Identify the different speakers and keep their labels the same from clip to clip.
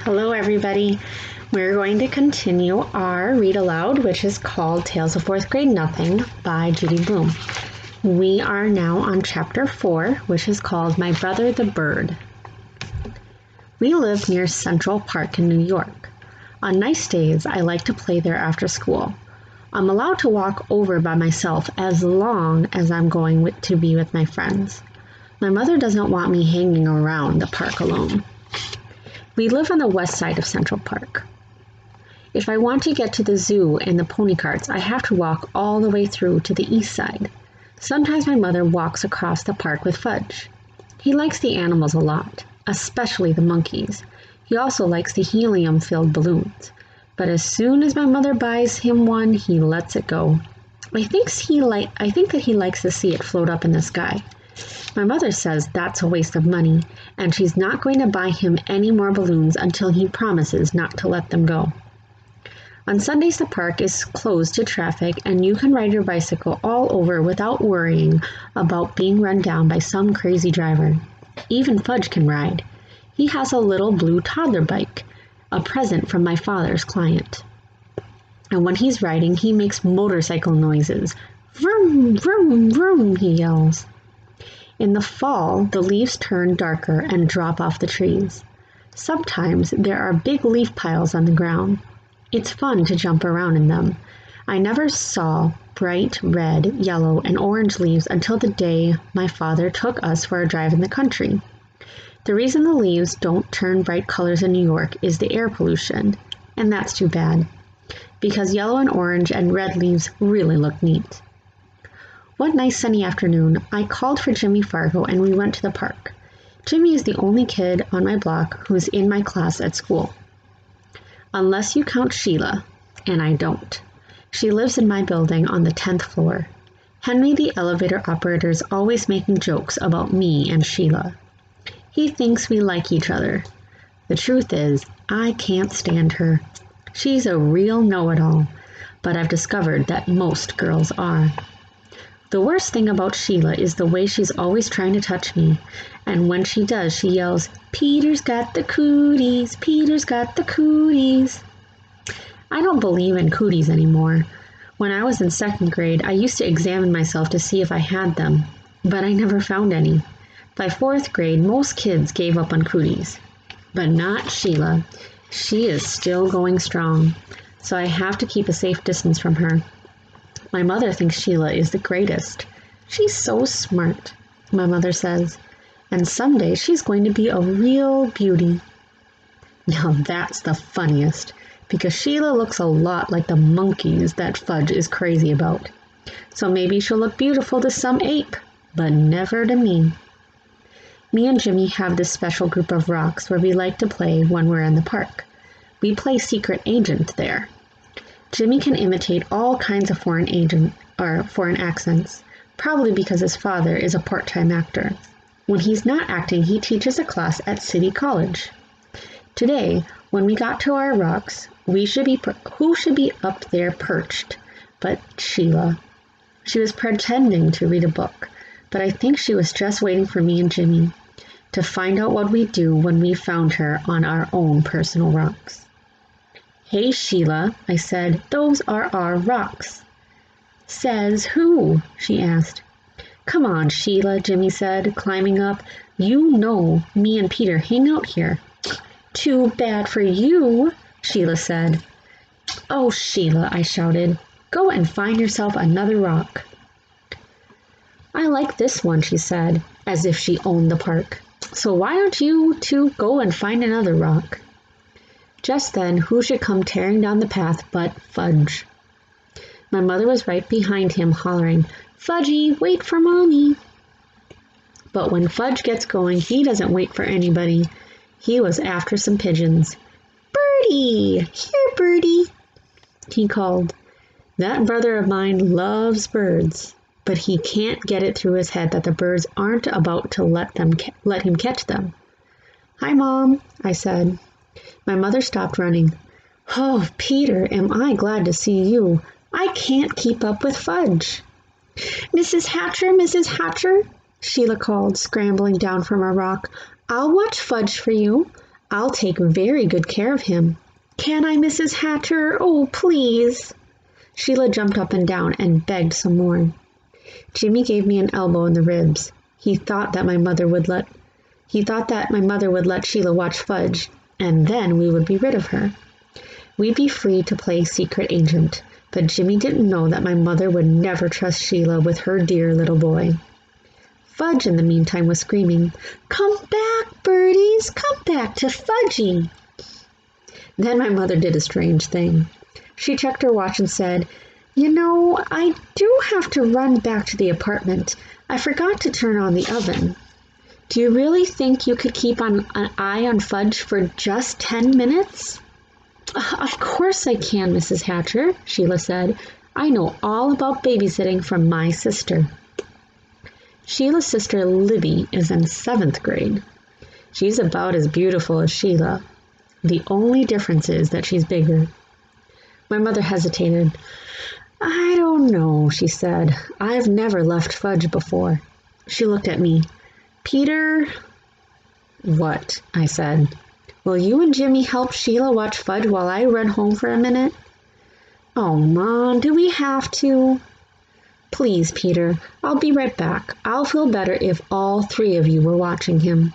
Speaker 1: Hello, everybody. We're going to continue our read aloud, which is called Tales of Fourth Grade Nothing by Judy Blume. We are now on chapter 4, which is called My Brother the Bird. We live near Central Park in New York. On nice days, I like to play there after school. I'm allowed to walk over by myself as long as I'm going to be with my friends. My mother doesn't want me hanging around the park alone. We live on the west side of Central Park. If I want to get to the zoo and the pony carts, I have to walk all the way through to the east side. Sometimes my mother walks across the park with Fudge. He likes the animals a lot, especially the monkeys. He also likes the helium-filled balloons. But as soon as my mother buys him one, he lets it go. I think that he likes to see it float up in the sky. My mother says that's a waste of money, and she's not going to buy him any more balloons until he promises not to let them go. On Sundays, the park is closed to traffic, and you can ride your bicycle all over without worrying about being run down by some crazy driver. Even Fudge can ride. He has a little blue toddler bike, a present from my father's client. And when he's riding, he makes motorcycle noises. Vroom, vroom, vroom, he yells. In the fall, the leaves turn darker and drop off the trees. Sometimes there are big leaf piles on the ground. It's fun to jump around in them. I never saw bright red, yellow, and orange leaves until the day my father took us for a drive in the country. The reason the leaves don't turn bright colors in New York is the air pollution, and that's too bad, because yellow and orange and red leaves really look neat. One nice sunny afternoon, I called for Jimmy Fargo and we went to the park. Jimmy is the only kid on my block who's in my class at school. Unless you count Sheila, and I don't. She lives in my building on the 10th floor. Henry, the elevator operator, is always making jokes about me and Sheila. He thinks we like each other. The truth is, I can't stand her. She's a real know-it-all, but I've discovered that most girls are. The worst thing about Sheila is the way she's always trying to touch me, and when she does, she yells, "Peter's got the cooties, Peter's got the cooties." I don't believe in cooties anymore. When I was in second grade, I used to examine myself to see if I had them, but I never found any. By fourth grade, most kids gave up on cooties, but not Sheila. She is still going strong, so I have to keep a safe distance from her. My mother thinks Sheila is the greatest. She's so smart, my mother says, and someday she's going to be a real beauty. Now that's the funniest, because Sheila looks a lot like the monkeys that Fudge is crazy about. So maybe she'll look beautiful to some ape, but never to me. Me and Jimmy have this special group of rocks where we like to play when we're in the park. We play secret agent there. Jimmy can imitate all kinds of foreign accents, probably because his father is a part-time actor. When he's not acting, he teaches a class at City College. Today, when we got to our rocks, who should be up there perched but Sheila. She was pretending to read a book, but I think she was just waiting for me and Jimmy to find out what we'd do when we found her on our own personal rocks. "Hey, Sheila," I said, "those are our rocks." "Says who?" she asked. "Come on, Sheila," Jimmy said, climbing up. "You know me and Peter hang out here." "Too bad for you," Sheila said. "Oh, Sheila," I shouted, "go and find yourself another rock." "I like this one," she said, as if she owned the park. "So why don't you two go and find another rock?" Just then, who should come tearing down the path but Fudge. My mother was right behind him, hollering, "Fudgy, wait for Mommy." But when Fudge gets going, he doesn't wait for anybody. He was after some pigeons. "Birdie! Here, Birdie!" he called. That brother of mine loves birds, but he can't get it through his head that the birds aren't about to let him catch them. "Hi, Mom," I said. My mother stopped running. "Oh, Peter, am I glad to see you. I can't keep up with Fudge." Mrs. Hatcher," Sheila called, scrambling down from her rock. "I'll watch Fudge for you. I'll take very good care of him. Can I, Mrs. Hatcher? Oh, please. Sheila jumped up and down and begged some more. Jimmy gave me an elbow in the ribs. He thought that my mother would let Sheila watch Fudge, and then we would be rid of her. We'd be free to play secret agent, but Jimmy didn't know that my mother would never trust Sheila with her dear little boy. Fudge, in the meantime, was screaming, "Come back, birdies! Come back to Fudgy!" Then my mother did a strange thing. She checked her watch and said, "You know, I do have to run back to the apartment. I forgot to turn on the oven." "Do you really think you could keep an eye on Fudge for just 10 minutes? "Of course I can, Mrs. Hatcher," Sheila said. "I know all about babysitting from my sister." Sheila's sister Libby is in 7th grade. She's about as beautiful as Sheila. The only difference is that she's bigger. My mother hesitated. "I don't know," she said. "I've never left Fudge before." She looked at me. "Peter—" "What?" I said. "Will you and Jimmy help Sheila watch Fudge while I run home for a minute?" "Oh, Mom, do we have to?" "Please, Peter, I'll be right back. I'll feel better if all 3 of you were watching him."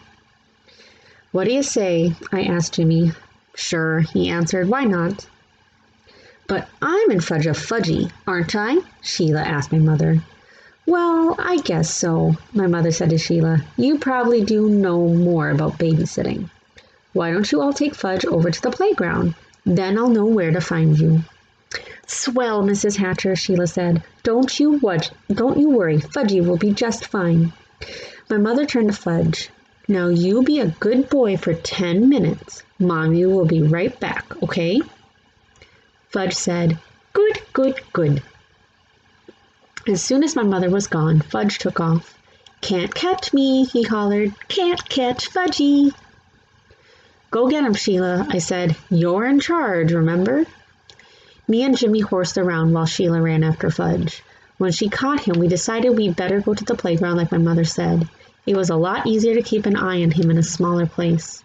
Speaker 1: "What do you say?" I asked Jimmy. "Sure," he answered. "Why not?" "But I'm in Fudge of Fudgy, aren't I?" Sheila asked my mother. "Well, I guess so," my mother said to Sheila. "You probably do know more about babysitting. Why don't you all take Fudge over to the playground? Then I'll know where to find you." "Swell, Mrs. Hatcher," Sheila said. Don't you worry, Fudgy will be just fine." My mother turned to Fudge. "Now you be a good boy for 10 minutes. Mommy will be right back, okay?" Fudge said, "Good, good, good." As soon as my mother was gone, Fudge took off. "Can't catch me," he hollered. "Can't catch Fudgy." "Go get him, Sheila," I said. "You're in charge, remember?" Me and Jimmy horsed around while Sheila ran after Fudge. When she caught him, we decided we'd better go to the playground like my mother said. It was a lot easier to keep an eye on him in a smaller place.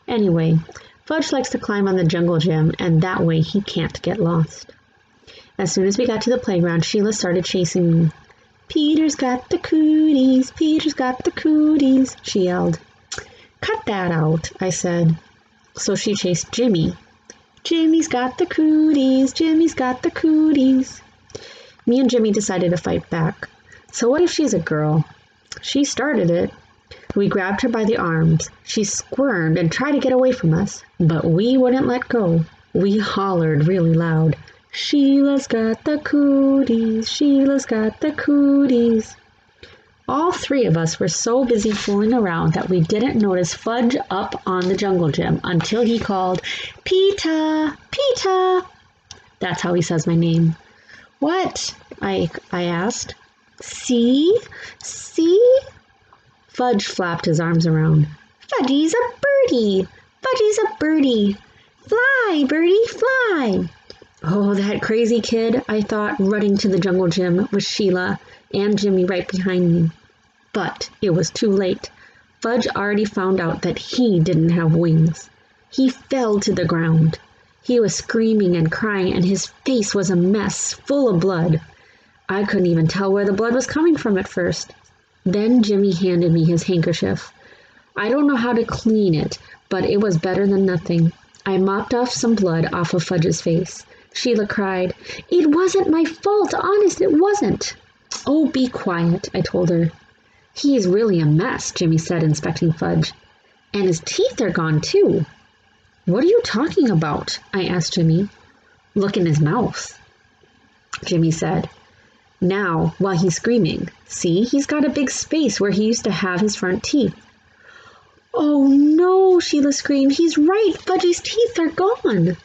Speaker 1: Anyway, Fudge likes to climb on the jungle gym, and that way he can't get lost. As soon as we got to the playground, Sheila started chasing me. "Peter's got the cooties, Peter's got the cooties," she yelled. "Cut that out," I said. So she chased Jimmy. "Jimmy's got the cooties, Jimmy's got the cooties." Me and Jimmy decided to fight back. So what if she's a girl? She started it. We grabbed her by the arms. She squirmed and tried to get away from us, but we wouldn't let go. We hollered really loud, "Sheila's got the cooties, Sheila's got the cooties." All 3 of us were so busy fooling around that we didn't notice Fudge up on the jungle gym until he called, "Peeta, Peeta." That's how he says my name. "What?" I asked. "See? See?" Fudge flapped his arms around. "Fudgy's a birdie! Fudgy's a birdie! Fly, birdie, fly!" Oh, that crazy kid, I thought, running to the jungle gym with Sheila and Jimmy right behind me. But it was too late. Fudge already found out that he didn't have wings. He fell to the ground. He was screaming and crying, and his face was a mess, full of blood. I couldn't even tell where the blood was coming from at first. Then Jimmy handed me his handkerchief. I don't know how to clean it, but it was better than nothing. I mopped off some blood off of Fudge's face. Sheila cried, "It wasn't my fault, honest, it wasn't." "Oh, be quiet," I told her. "He's really a mess," Jimmy said, inspecting Fudge. "And his teeth are gone, too." "What are you talking about?" I asked Jimmy. "Look in his mouth," Jimmy said. "Now, while he's screaming, see, he's got a big space where he used to have his front teeth." "Oh no," Sheila screamed. "He's right, Fudgy's teeth are gone."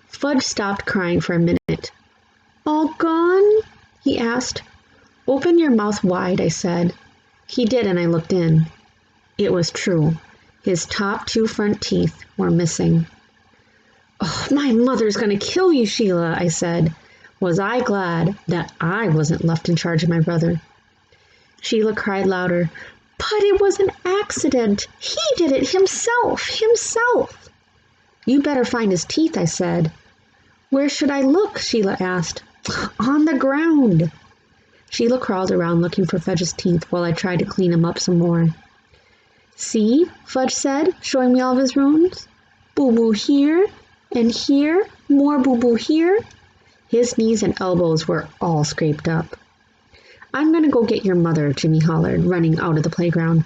Speaker 1: Fudge stopped crying for a minute. "All gone?" he asked. "Open your mouth wide," I said. He did, and I looked in. It was true. His top 2 front teeth were missing. "Oh, my mother's going to kill you, Sheila," I said. Was I glad that I wasn't left in charge of my brother? Sheila cried louder. But it was an accident. He did it himself. You better find his teeth, I said. Where should I look? Sheila asked. On the ground. Sheila crawled around looking for Fudge's teeth while I tried to clean him up some more. See, Fudge said, showing me all of his wounds. Boo-boo here and here, more boo-boo here. His knees and elbows were all scraped up. I'm going to go get your mother, Jimmy hollered, running out of the playground.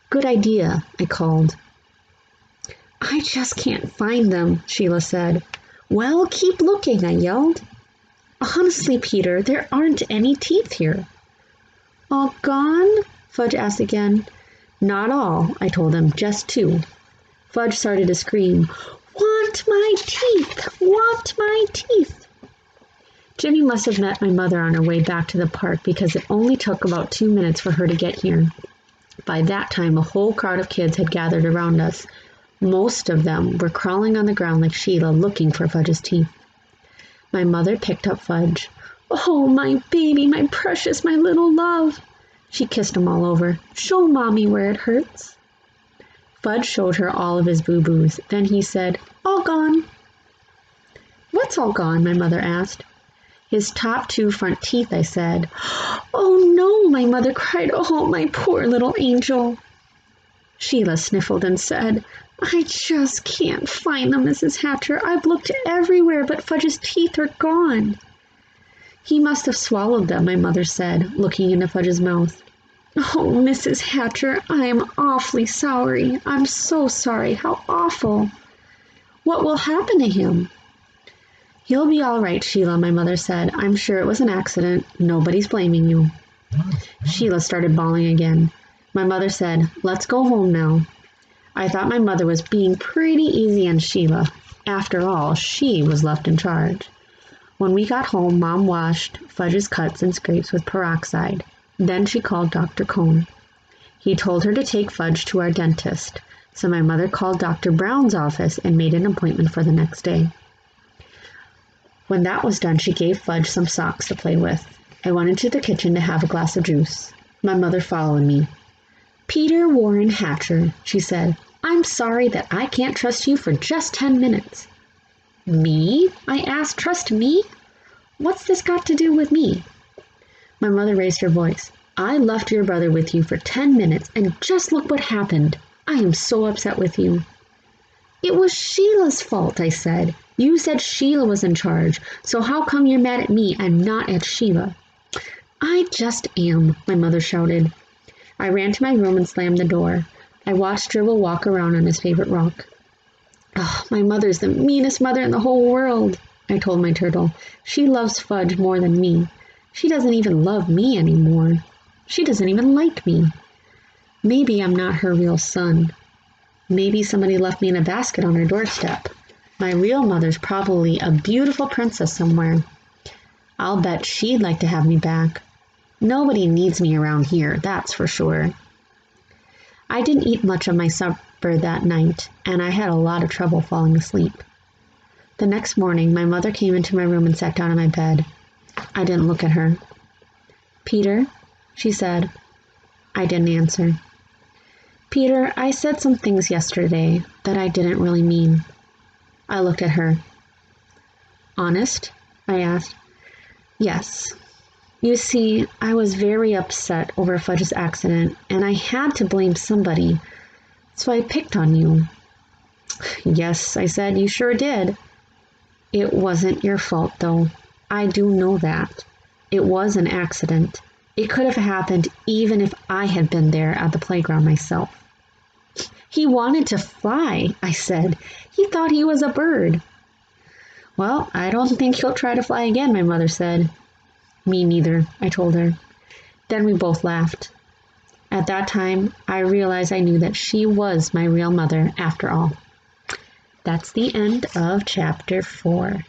Speaker 1: Good idea, I called. I just can't find them, Sheila said. Well, keep looking, I yelled. Honestly, Peter, there aren't any teeth here. All gone? Fudge asked again. Not all, I told him, just 2. Fudge started to scream, Want my teeth! Want my teeth! Jimmy must have met my mother on her way back to the park because it only took about 2 minutes for her to get here. By that time, a whole crowd of kids had gathered around us. Most of them were crawling on the ground like Sheila, looking for Fudge's teeth. My mother picked up Fudge. Oh, my baby, my precious, my little love. She kissed him all over. Show Mommy where it hurts. Fudge showed her all of his boo-boos. Then he said, All gone. What's all gone? My mother asked. His top 2 front teeth, I said. Oh no, my mother cried. Oh, my poor little angel. Sheila sniffled and said, I just can't find them, Mrs. Hatcher. I've looked everywhere, but Fudge's teeth are gone. He must have swallowed them, my mother said, looking into Fudge's mouth. Oh, Mrs. Hatcher, I am awfully sorry. I'm so sorry. How awful. What will happen to him? He'll be all right, Sheila, my mother said. I'm sure it was an accident. Nobody's blaming you. Sheila started bawling again. My mother said, Let's go home now. I thought my mother was being pretty easy on Sheila. After all, she was left in charge. When we got home, Mom washed Fudge's cuts and scrapes with peroxide. Then she called Dr. Cone. He told her to take Fudge to our dentist, so my mother called Dr. Brown's office and made an appointment for the next day. When that was done, she gave Fudge some socks to play with. I went into the kitchen to have a glass of juice. My mother followed me. Peter Warren Hatcher, she said, I'm sorry that I can't trust you for just 10 minutes. Me? I asked. Trust me? What's this got to do with me? My mother raised her voice. I left your brother with you for 10 minutes, and just look what happened. I am so upset with you. It was Sheila's fault, I said. You said Sheila was in charge, so how come you're mad at me and not at Sheila? I just am, my mother shouted. I ran to my room and slammed the door. I watched Dribble walk around on his favorite rock. Oh, my mother's the meanest mother in the whole world, I told my turtle. She loves Fudge more than me. She doesn't even love me anymore. She doesn't even like me. Maybe I'm not her real son. Maybe somebody left me in a basket on her doorstep. My real mother's probably a beautiful princess somewhere. I'll bet she'd like to have me back. Nobody needs me around here, that's for sure. I didn't eat much of my supper that night, and I had a lot of trouble falling asleep. The next morning, my mother came into my room and sat down on my bed. I didn't look at her. Peter, she said. I didn't answer. Peter, I said some things yesterday that I didn't really mean. I looked at her. Honest? I asked. Yes. You see, I was very upset over Fudge's accident, and I had to blame somebody, so I picked on you. Yes, I said, you sure did. It wasn't your fault, though. I do know that. It was an accident. It could have happened even if I had been there at the playground myself. He wanted to fly, I said. He thought he was a bird. Well, I don't think he'll try to fly again, my mother said. Me neither, I told her. Then we both laughed. At that time, I realized I knew that she was my real mother after all. That's the end of chapter 4.